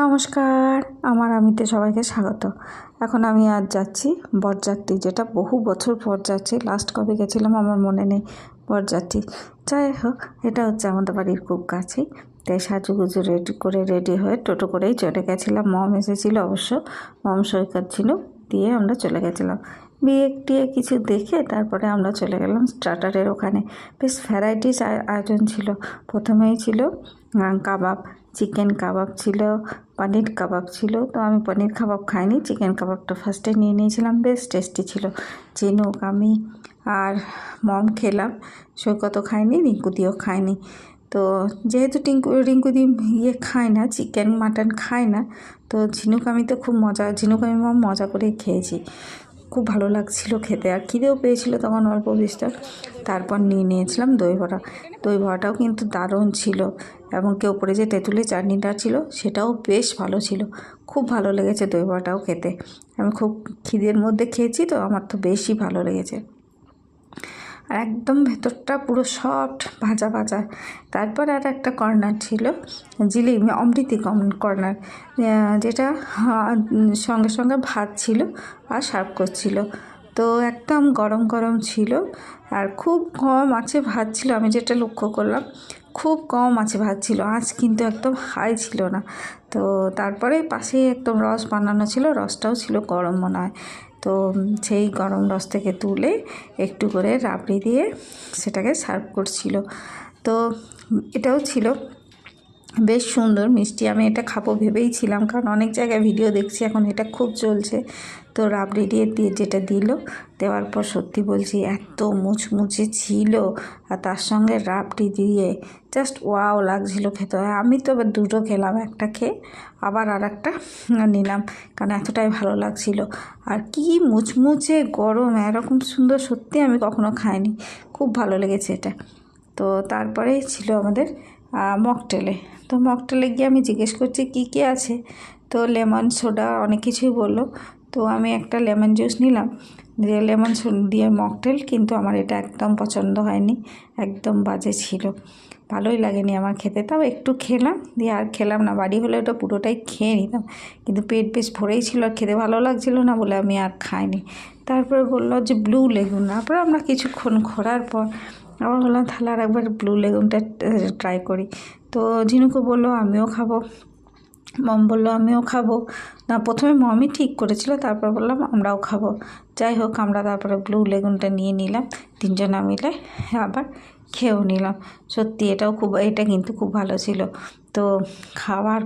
নমস্কার, আমার আমিতে সবাইকে স্বাগত। এখন আমি আজ যাচ্ছি বরযাত্রী, যেটা বহু বছর পর যাচ্ছি। লাস্ট কবে গেছিলাম আমার মনে নেই। বরযাত্রী যাই হোক, এটা হচ্ছে আমাদের বাড়ির খুব কাছেই। তাই সাজুগুজু রেডি হয়ে টোটো করেই চলে গেছিলাম। মম এসেছিলো অবশ্য, মম সৈকত ছিল, দিয়ে আমরা চলে গেছিলাম। বিয়ে টিয়ে কিছু দেখে তারপরে আমরা চলে গেলাম স্টার্টারের ওখানে। বেশ ভ্যারাইটিস আয়োজন ছিল। প্রথমেই ছিল কাবাব, চিকেন কাবাব ছিল, পনির কাবাব ছিল। তো আমি পনির কাবাব খাইনি, চিকেন কাবাবটা ফার্স্টে নিয়ে নিয়েছিলাম। বেশ টেস্টি ছিল। চিনুক, আমি আর মম খেলাম, সৈকতও খায়নি, রিঙ্কুদিও খায়নি। তো যেহেতু রিঙ্কুদি খায় না, চিকেন মাটন খায় না, তো ঝিনুক আমি তো খুব ঝিনুক আমি মম মজা করে খেয়েছি। খুব ভালো লাগছিল খেতে, আর খিদেও পেয়েছিল তখন অল্প বিস্তর। তারপর নিয়ে নিয়েছিলাম দই বড়া। দই বড়াটাও কিন্তু দারুণ ছিল, এবং ওপরে যে তেঁতুলের চাটনিটা ছিল সেটাও বেশ ভালো ছিল। খুব ভালো লেগেছে দই বড়াটাও খেতে। আমি খুব খিদের মধ্যে খেয়েছি তো, আমার তো বেশি ভালো লেগেছে। আর একদম ভেতরটা পুরো সফট ভাজা ভাজা। তারপর আর একটা কর্নার ছিল জিলিপি অমৃতি কর্নার, যেটা সঙ্গে সঙ্গে ভাত ছিল আর সার্ভ করছিল। তো একদম গরম গরম ছিল, আর খুব কম আছে ভাত ছিল। আমি যেটা লক্ষ্য করলাম, খুব কম আছে ভাত ছিল, আঁচ কিন্তু একদম হাই ছিল না। তো তারপরে পাশে একদম রস বানানো ছিল, রসটাও ছিল গরম মনে হয়। তো সেই গরম রস থেকে তুলে একটু করে রাবড়ি দিয়ে সেটাকে সার্ভ করছিল। তো এটাও ছিল বেশ সুন্দর মিষ্টি। আমি এটা খাবো ভেবেই ছিলাম, কারণ অনেক জায়গায় ভিডিও দেখছি এখন এটা খুব চলছে। তো রাবড়ি দিয়ে যেটা দিল, দেওয়ার পর সত্যি বলছি এত মুচমুচে ছিল, আর তার সঙ্গে রাবড়ি দিয়ে জাস্ট ওয়াও লাগছিল খেতে। আমি তো এবার দুটো খেলাম, একটা খেয়ে আবার আর একটা নিলাম, কারণ এতটাই ভালো লাগছিল। আর কি মুচমুচে গরম, এরকম সুন্দর সত্যি আমি কখনো খাইনি। খুব ভালো লেগেছে এটা। তো তারপরে ছিল আমাদের মকটেলে। তো মকটেলে গিয়ে আমি জিজ্ঞেস করছি কী আছে, তো লেমন সোডা অনেক কিছুই বললো। তো আমি একটা লেমন জুস নিলাম, যে লেমন দিয়ে মকটেল, কিন্তু আমার এটা একদম পছন্দ হয়নি, একদম বাজে ছিল, ভালোই লাগেনি আমার খেতে। তাও একটু খেলাম, দিয়ে আর খেলাম না। বাড়ি হলে ওটা পুরোটাই খেয়ে নিতাম, কিন্তু পেট বেশ ভরেই ছিল, আর খেতে ভালো লাগছিল না বলে আমি আর খাইনি। তারপরে বললো যে ব্লু লেগুন। তারপরে আমরা কিছুক্ষণ ঘোরার পর আবার বললাম তাহলে আর একবার ব্লু লেগুনটা ট্রাই করি। তো ঝিনুকও বললো আমিও খাবো, মম বললো আমিও খাবো। না, প্রথমে মমই ঠিক করেছিল, তারপর বললাম আমরাও খাবো। যাই হোক, আমরা তারপরে ব্লু লেগুনটা নিয়ে নিলাম তিনজনা মিলে, আবার খেয়েও নিলাম। সত্যি এটা কিন্তু খুব ভালো ছিল। তো খাওয়ার